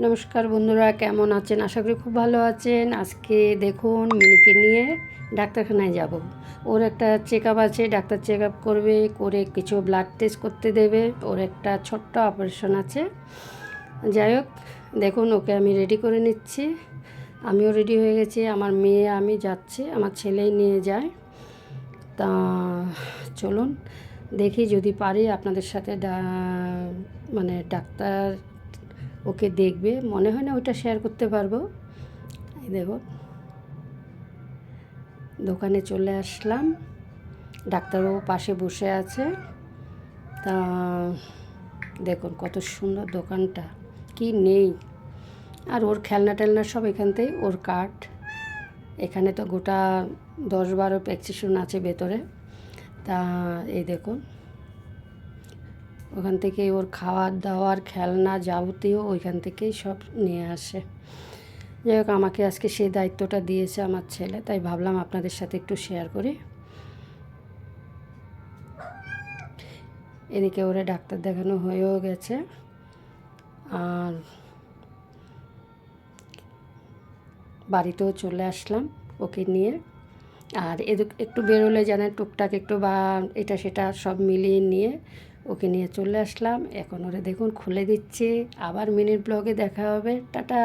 নমস্কার বন্ধুরা, কেমন আছেন? আশা করি খুব ভালো আছেন। আজকে দেখুন মিনিকে নিয়ে ডাক্তারখানায় যাব। ওর একটা চেক আপ আছে, ডাক্তার চেক আপ করবে, করে কিছু ব্লাড টেস্ট করতে দেবে। ওর একটা ছোট্ট অপারেশন আছে। যাই হোক, দেখুন ওকে আমি রেডি করে নিচ্ছি। আমিও রেডি হয়ে গেছি, আমার মেয়ে আমি যাচ্ছি, আমার ছেলেই নিয়ে যায়। তা চলুন দেখি, যদি পারি আপনাদের সাথে মানে ডাক্তার ওকে দেখবে, মনে হয় না ওইটা শেয়ার করতে পারবো। এই দেখো, দোকানে চলে আসলাম, ডাক্তারবাবু পাশে বসে আছে। তা দেখুন কত সুন্দর দোকানটা, কি নেই। আর ওর খেলনা টেলনা সব এখান থেকে, ওর কার্ড এখানে তো গোটা 10-12 প্রেসক্রিপশন আছে ভেতরে। তা এই দেখুন, ওখান থেকে ওর খাওয়ার দাওয়ার খেলনা যাবতীয় ওইখান থেকেই সব নিয়ে আসে। যাই হোক, আমাকে আজকে সেই দায়িত্বটা দিয়েছে আমার ছেলে, তাই ভাবলাম আপনাদের সাথে একটু শেয়ার করি। এদিকে ওরে ডাক্তার দেখানো হয়েও গেছে, আর বাড়িতেও চলে আসলাম ওকে নিয়ে। আর একটু বেরোলে জানেন, টুকটাক একটু বা এটা সেটা সব মিলিয়ে নিয়ে ওকে নিয়ে চলে আসলাম। এখন ওরে দেখুন খুলে দিচ্ছি। আবার মিনিট ব্লগে দেখা হবে। টাটা।